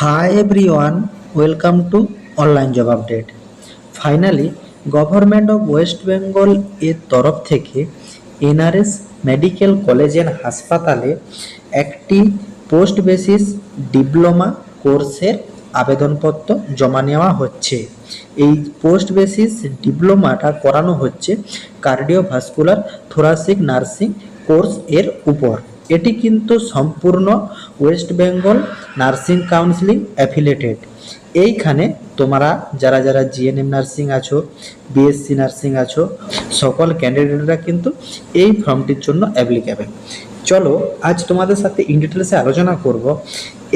Hi everyone, welcome to online job update. Finally, government of West Bengal এর তরফ থেকে NRS medical college and হাসপাতালে একটি পোস্ট বেসিস ডিপ্লোমা কোর্সের আবেদনপত্র জমা নেওয়া হচ্ছে। এই পোস্ট বেসিস ডিপ্লোমাটা করানো হচ্ছে কার্ডিওভাস্কুলার থোরাসিক নার্সিং কোর্স এর উপর। এটি কিন্তু সম্পূর্ণ West Bengal nursing counselling affiliated. এইখানে তোমরা যারা যারা জিএনএম নার্সিং আছো, বিএসসি নার্সিং আছো, সকল ক্যান্ডিডেটরা কিন্তু এই ফর্মটির জন্য অ্যাপ্লিকেবল। চলো আজ তোমাদের সাথে ইন ডিটেলসে আলোচনা করব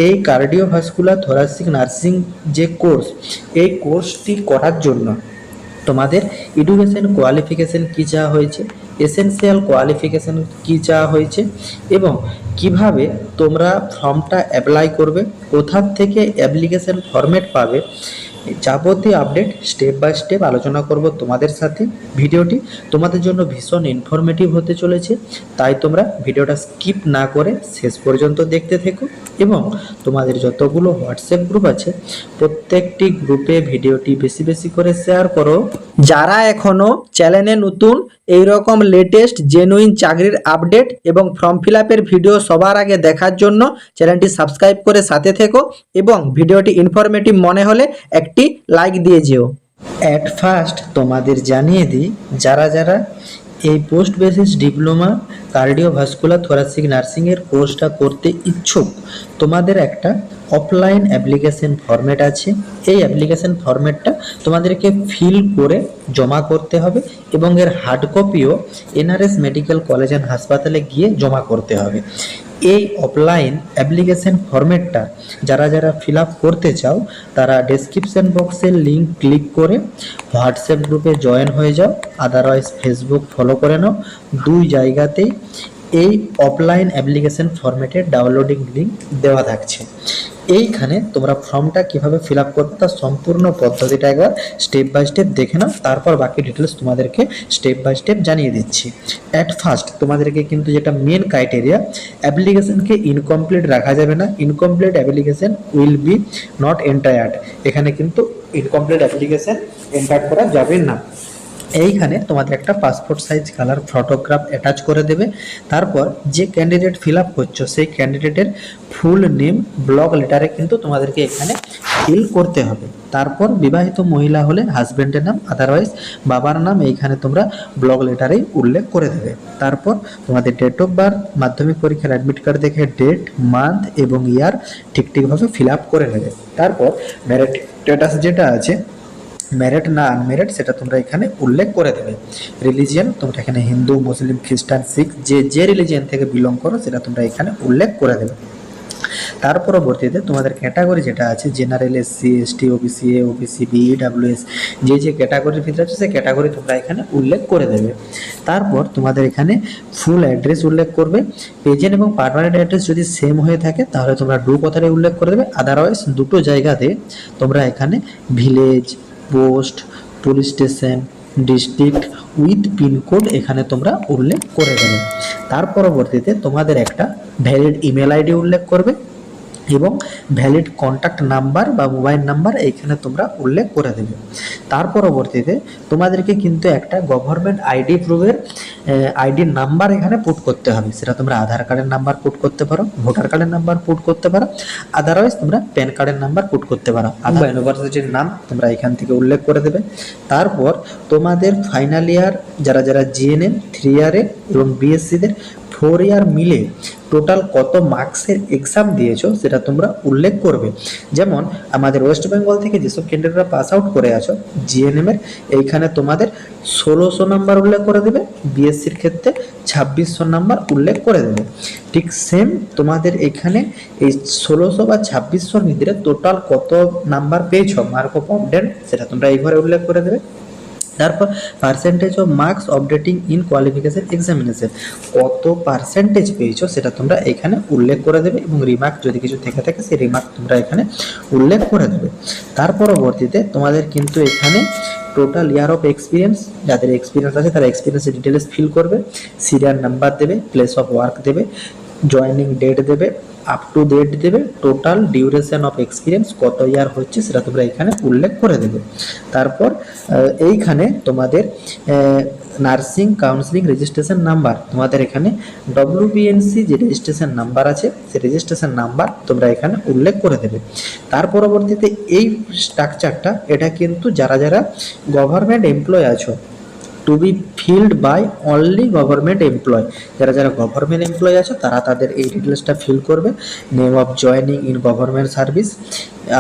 এই কার্ডিওভাস্কুলার থোরাসিক নার্সিং যে কোর্স, এই কোর্সটি করার জন্য তোমাদের এডুকেশন কোয়ালিফিকেশন কী চাওয়া হয়েছে, এসেনশিয়াল কোয়ালিফিকেশন কী চাওয়া হয়েছে এবং কিভাবে তোমরা ফর্মটা অ্যাপ্লাই করবে, কোথা থেকে অ্যাপ্লিকেশন ফরম্যাট পাবে, যাবতীয় আপডেট স্টেপ বাই স্টেপ আলোচনা করব তোমাদের সাথে। ভিডিওটি তোমাদের জন্য ভীষণ ইনফরমেটিভ হতে চলেছে, তাই তোমরা ভিডিওটা স্কিপ না করে শেষ পর্যন্ত দেখতে থেকো এবং তোমাদের যতগুলো হোয়াটসঅ্যাপ গ্রুপ আছে প্রত্যেকটি গ্রুপে ভিডিওটি বেশি বেশি করে শেয়ার করো। যারা এখনও চ্যানেলে নতুন এই রকম লেটেস্ট জেনুইন চাকরির আপডেট এবং ফর্ম ফিল আপের ভিডিও সবার আগে দেখার জন্য চ্যানেলটি সাবস্ক্রাইব করে সাথে থেকো এবং ভিডিওটি ইনফরমেটিভ মনে হলে একটি লাইক দিয়ে যেও। অ্যাট ফার্স্ট তোমাদের জানিয়ে দিই, যারা যারা এই post basic diploma cardiovascular thoracic নার্সিংয়ের কোর্সটা করতে ইচ্ছুক, তোমাদের একটা অফলাইন অ্যাপ্লিকেশন ফরম্যাট আছে। এই অ্যাপ্লিকেশন ফরম্যাটটা তোমাদেরকে ফিল করে জমা করতে হবে এবং এর হার্ড কপিও এনআরএস মেডিকেল কলেজ অ্যান্ড হাসপাতালে গিয়ে জমা করতে হবে। এই অফলাইন অ্যাপ্লিকেশন ফরম্যাটটা যারা যারা ফিল আপ করতে চাও তারা ডেসক্রিপশন বক্সের লিঙ্ক ক্লিক করে হোয়াটসঅ্যাপ গ্রুপে জয়েন হয়ে যাও, আদারওয়াইজ ফেসবুক ফলো করে নাও। দুই জায়গাতেই এই অফলাইন অ্যাপ্লিকেশন ফরম্যাটের ডাউনলোডিং লিঙ্ক দেওয়া থাকছে। এইখানে তোমরা ফর্মটা কিভাবে ফিল আপ করবে তার সম্পূর্ণ পদ্ধতিটা একবার স্টেপ বাই স্টেপ দেখে নাও, তারপর বাকি ডিটেলস তোমাদেরকে স্টেপ বাই স্টেপ জানিয়ে দিচ্ছি। অ্যাট ফার্স্ট তোমাদেরকে কিন্তু যেটা মেন ক্রাইটেরিয়া, অ্যাপ্লিকেশনকে ইনকমপ্লিট রাখা যাবে না। Incomplete application will be not entertained, এখানে কিন্তু ইনকমপ্লিট অ্যাপ্লিকেশন এন্টার করা যাবে না। এইখানে তোমাদের একটা passport size colour photograph attach করে দেবে। তারপর যে ক্যান্ডিডেট ফিল আপ করছো সেই ক্যান্ডিডেটের ফুল নেম ব্লক লেটারে কিন্তু তোমাদেরকে এখানে ফিল করতে হবে। তারপর বিবাহিত মহিলা হলে হাজব্যান্ডের নাম, আদারওয়াইজ বাবার নাম এইখানে তোমরা ব্লক লেটারেই উল্লেখ করে দেবে। তারপর তোমাদের ডেট অফ বার্থ, মাধ্যমিক পরীক্ষার অ্যাডমিট কার্ড দেখে ডেট, মান্থ এবং ইয়ার ঠিকঠাকভাবে ফিল আপ করে নেবে। তারপর ম্যারিড স্ট্যাটাস যেটা আছে, ম্যারিড না আনম্যারিড, সেটা তোমরা এখানে উল্লেখ করে দেবে। রিলিজিয়ান তোমরা এখানে হিন্দু, মুসলিম, খ্রিস্টান, শিখ যে রিলিজিয়ান থেকে বিলং করো সেটা তোমরা এখানে উল্লেখ করে দেবে। তার পরবর্তীতে তোমাদের ক্যাটাগরি যেটা আছে, general, SC, ST, OBC A, OBC B, WS, যে ক্যাটাগরির ভিতরে আছে সেই ক্যাটাগরি তোমরা এখানে উল্লেখ করে দেবে। তারপর তোমাদের এখানে ফুল অ্যাড্রেস উল্লেখ করবে। প্রেজেন্ট এবং পার্মানেন্ট অ্যাড্রেস যদি সেম হয়ে থাকে তাহলে তোমরা ডু কথাটাই উল্লেখ করে দেবে, আদারওয়াইজ দুটো জায়গাতে তোমরা এখানে village, post, police station, district with pin code এখানে তোমরা উল্লেখ করে দেবে। তার পরবর্তীতে তোমাদের একটা ভ্যালিড ইমেল আইডি উল্লেখ করবে এবং ভ্যালিড কন্ট্যাক্ট নাম্বার বা মোবাইল নাম্বার এইখানে তোমরা উল্লেখ করে দেবে। তার পরবর্তীতে তোমাদেরকে কিন্তু একটা গভর্নমেন্ট আইডি প্রুফের আইডির নাম্বার এখানে পুট করতে হবে। সেটা তোমরা আধার কার্ডের নাম্বার পুট করতে পারো, ভোটার কার্ডের নাম্বার পুট করতে পারো, আদারওয়াইজ তোমরা প্যান কার্ডের নাম্বার পুট করতে পারো, অথবা ইউনিভার্সিটির নাম তোমরা এখান থেকে উল্লেখ করে দেবে। তারপর তোমাদের ফাইনাল ইয়ার যারা যারা জিএনএম 3 ইয়ারে এবং বিএসসিদের 4 ইয়ার মিলে টোটাল কত মার্কসের এক্সাম দিয়েছো সেটা তোমরা উল্লেখ করবে। যেমন আমাদের ওয়েস্ট বেঙ্গল থেকে যেসব ক্যান্ডিডেটরা পাস আউট করে আছো জিএনএম এর, এইখানে তোমাদের 1600 নাম্বার উল্লেখ করে দেবে, বিএসসির ক্ষেত্রে 2600 নাম্বার উল্লেখ করে দেবে। ঠিক সেম তোমাদের এখানে এই 1600 বা 2600-র ভিতরে টোটাল কত নাম্বার পেয়েছো মার্ক অফ অবডেন্ট সেটা তোমরা এই ঘরে উল্লেখ করে দেবে। তারপর percentage of marks updating in qualification examination, কত পার্সেন্টেজ পেয়েছো সেটা তোমরা এখানে উল্লেখ করে দেবে এবং রিমার্ক যদি কিছু থেকে থাকে সেই রিমার্ক তোমরা এখানে উল্লেখ করে দেবে। তার পরবর্তীতে তোমাদের কিন্তু এখানে টোটাল ইয়ার অফ এক্সপিরিয়েন্স, যাদের এক্সপিরিয়েন্স আছে তারা এক্সপিরিয়েন্সের ডিটেলস ফিল করবে, সিরিয়াল নাম্বার দেবে, প্লেস অফ ওয়ার্ক দেবে, জয়েনিং ডেট দেবে, আপ টু ডেট দেবে, টোটাল ডিউরেশন অফ এক্সপিরিয়েন্স কত ইয়ার হচ্ছে সেটা তোমরা এখানে উল্লেখ করে দেবে। তারপর এইখানে তোমাদের নার্সিং কাউন্সিলিং রেজিস্ট্রেশন নাম্বার, তোমাদের এখানে ডব্লিউবিএনসি যে রেজিস্ট্রেশন নাম্বার আছে সেই রেজিস্ট্রেশন নাম্বার তোমরা এখানে উল্লেখ করে দেবে। তার পরবর্তীতে এই স্ট্রাকচারটা এটা কিন্তু যারা যারা গভর্নমেন্ট এমপ্লয় আছো, to be filled by only government employee, যারা যারা গভর্নমেন্ট এমপ্লয় আছো তারা তাদের এই ডিটেলসটা ফিল করবে। Name of joining in government service,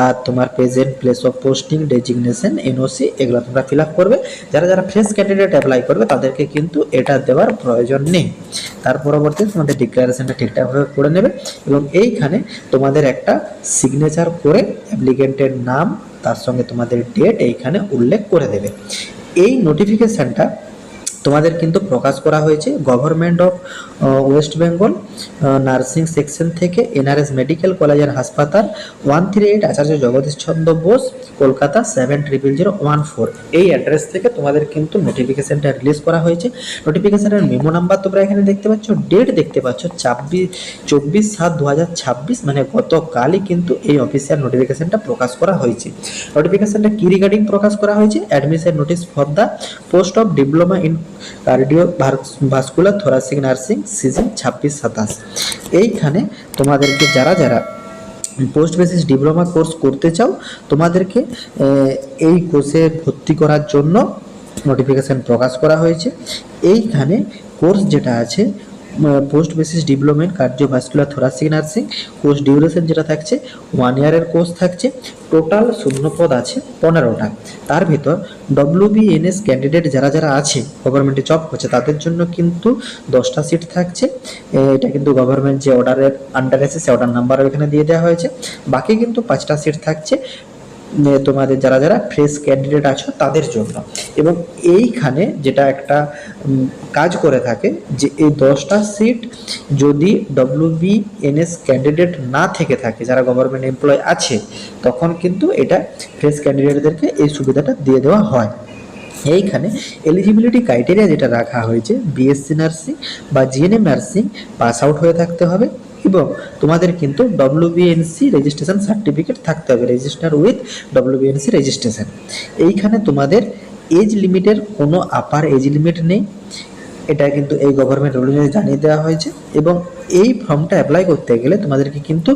আর তোমার present place of posting, designation, NOC, এগুলো তোমরা ফিল আপ করবে। যারা যারা ফ্রেশ ক্যান্ডিডেট অ্যাপ্লাই করবে তাদেরকে কিন্তু এটা দেওয়ার প্রয়োজন নেই। তার পরবর্তীতে তোমাদের ডিক্লারেশনটা ঠিকঠাকভাবে করে নেবে এবং এইখানে তোমাদের একটা সিগনেচার করে অ্যাপ্লিকেন্টের নাম তার সঙ্গে তোমাদের ডেট এইখানে উল্লেখ করে দেবে। এই নোটিফিকেশানটা তোমাদের কিন্তু প্রকাশ করা হয়েছে government of West Bengal nursing section থেকে, এনআরএস মেডিকেল কলেজ অ্যান্ড হাসপাতাল, 138 আচার্য জগদীশ চন্দ্র বোস, কলকাতা 700014, এই অ্যাড্রেস থেকে তোমাদের কিন্তু নোটিফিকেশানটা রিলিজ করা হয়েছে। নোটিফিকেশানের মেমো নাম্বার তোমরা এখানে দেখতে পাচ্ছ, ডেট দেখতে পাচ্ছ 24/7/2026, মানে গতকালই কিন্তু এই অফিসিয়াল নোটিফিকেশানটা প্রকাশ করা হয়েছে। নোটিফিকেশানটা কি রিগার্ডিং প্রকাশ করা হয়েছে? Admission notice for the post of diploma in cardio vascular thoracic nursing season 26-27। এইখানে তোমাদেরকে যারা যারা পোস্ট বেসিস ডিপ্লোমা কোর্স করতে চাও তোমাদেরকে এই কোর্সে ভর্তি করার জন্য নোটিফিকেশান প্রকাশ করা হয়েছে। এইখানে কোর্স যেটা আছে post basic diploma in cardiovascular thoracic nursing, course duration যেটা থাকছে 1 ইয়ারের কোর্স থাকছে। টোটাল শূন্যপদ আছে 15টা। তার ভিতর ডব্লিউবিএনএস ক্যান্ডিডেট যারা যারা আছে গভর্নমেন্টে জব করছে তাদের জন্য কিন্তু 10টা সিট থাকছে। এটা কিন্তু গভর্নমেন্ট যে অর্ডারের আন্ডারে আছে সে অর্ডার নাম্বারও এখানে দিয়ে দেওয়া হয়েছে। বাকি কিন্তু 5টা সিট থাকছে তোমাদের যারা যারা ফ্রেশ ক্যান্ডিডেট আছো তাদের জন্য। এবং এইখানে যেটা একটা কাজ করে থাকে যে এই 10টা সিট যদি ডব্লিউবিএনএস ক্যান্ডিডেট না থেকে থাকে, যারা গভর্নমেন্ট এমপ্লয় আছে, তখন কিন্তু এটা ফ্রেশ ক্যান্ডিডেটদেরকে এই সুবিধাটা দিয়ে দেওয়া হয়। এইখানে এলিজিবিলিটি ক্রাইটেরিয়া যেটা রাখা হয়েছে, বিএসসি নার্সিং বা জিএনএম নার্সিং পাস আউট হয়ে থাকতে হবে এবং তোমাদের কিন্তু ডব্লিউবিএনসি রেজিস্ট্রেশন সার্টিফিকেট থাকতে হবে, রেজিস্টার উইথ ডব্লিউবিএনসি রেজিস্ট্রেশন। এইখানে তোমাদের এজ লিমিটের কোনো আপার এজ লিমিট নেই, এটা কিন্তু এই গভর্নমেন্ট রুলে জানিয়ে দেওয়া হয়েছে। এবং এই ফর্মটা অ্যাপ্লাই করতে গেলে তোমাদেরকে কিন্তু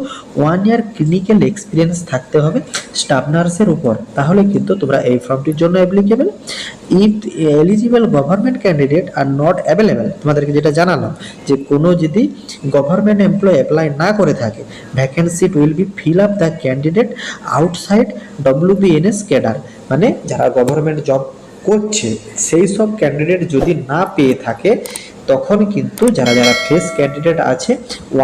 1 ইয়ার ক্লিনিক্যাল এক্সপিরিয়েন্স থাকতে হবে স্টাফ নার্সের উপর, তাহলে কিন্তু তোমরা এই ফর্মটির জন্য applicable. If eligible government candidate are not available, তোমাদেরকে যেটা জানালাম যে কোনো যদি গভর্নমেন্ট এমপ্লয় অ্যাপ্লাই না করে থাকে, vacancy will be fill up the candidate outside WBNS cadre, মানে যারা গভর্নমেন্ট জব করছে সেই সব ক্যান্ডিডেট যদি না পেয়ে থাকে তখন কিন্তু যারা যারা ফ্রেশ ক্যান্ডিডেট আছে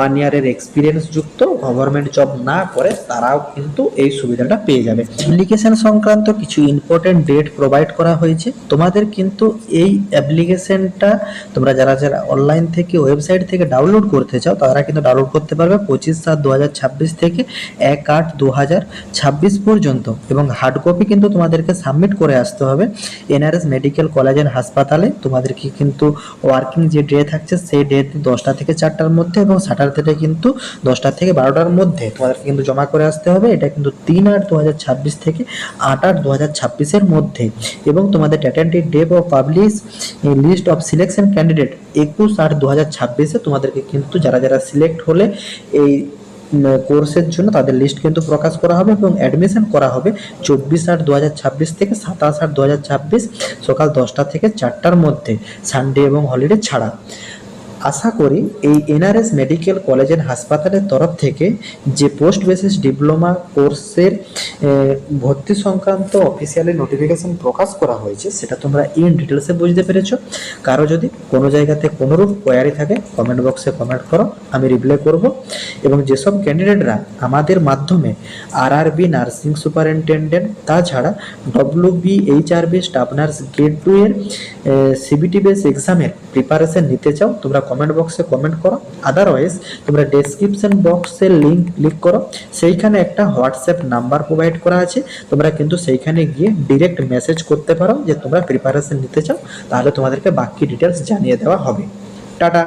1 ইয়ারের এক্সপিরিয়েন্স যুক্ত গভর্নমেন্ট জব না করে তারাও কিন্তু এই সুবিধাটা পেয়ে যাবে। অ্যাপ্লিকেশন সংক্রান্ত কিছু ইম্পর্টেন্ট ডেট প্রোভাইড করা হয়েছে। তোমাদের কিন্তু এই অ্যাপ্লিকেশনটা তোমরা যারা যারা অনলাইন থেকে ওয়েবসাইট থেকে ডাউনলোড করতে চাও তারা কিন্তু ডাউনলোড করতে পারবে 25/7/2026 থেকে 1/8/2026 পর্যন্ত। এবং হার্ড কপি কিন্তু তোমাদেরকে সাবমিট করে আসতে হবে এনআরএস মেডিকেল কলেজ অ্যান্ড হাসপাতালে। তোমাদেরকে কিন্তু ওয়ার্কিং যে ডে থাকছে সেই ডে 10টা থেকে 4টার মধ্যে এবং স্যাটারডে কিন্তু 10টা থেকে 12টার মধ্যে তোমাদেরকে কিন্তু জমা করে আসতে হবে। এটা কিন্তু 3/8/2026 থেকে 8/8/2026 মধ্যে। এবং তোমাদের tentative date of publish list of selection candidate 21/8/2026 তোমাদেরকে কিন্তু যারা যারা সিলেক্ট হলে এই কোর্সের জন্য তাদের লিস্ট কিন্তু প্রকাশ করা হবে এবং অ্যাডমিশন করা হবে 24/8/2026 থেকে 27/8/2026 সকাল 10টা থেকে 4টার মধ্যে, সানডে এবং হলিডে ছাড়া। আশা করি এই এনআরএস মেডিকেল কলেজ অ্যান্ড হাসপাতালের তরফ থেকে যে পোস্ট বেসিস ডিপ্লোমা কোর্সের ভর্তি সংক্রান্ত অফিসিয়ালি নোটিফিকেশন প্রকাশ করা হয়েছে সেটা তোমরা ইন ডিটেলসে বুঝতে পেরেছো। কারো যদি কোনো জায়গাতে কোনোরূপ কোয়ারি থাকে কমেন্ট বক্সে কমেন্ট করো, আমি রিপ্লাই করব। এবং যেসব ক্যান্ডিডেটরা আমাদের মাধ্যমে আরআরবি নার্সিং সুপারিনটেন্ডেন্ট তাছাড়া ডব্লিউবিএইচআরবি স্টাফ নার্স গ্রেড 2 এর সিবিটি বেস এক্সামের প্রিপারেশন নিতে চাও তোমরা কমেন্ট বক্সে কমেন্ট করো। আদারওয়াইজ তোমরা ডেসক্রিপশন বক্সের লিঙ্ক ক্লিক করো, সেইখানে একটা হোয়াটসঅ্যাপ নাম্বার প্রোভাইড করা আছে, তোমরা কিন্তু সেইখানে গিয়ে ডিরেক্ট মেসেজ করতে পারো যে তোমরা প্রিপারেশন নিতে চাও, তাহলে তোমাদেরকে বাকি ডিটেলস জানিয়ে দেওয়া হবে। টাটা।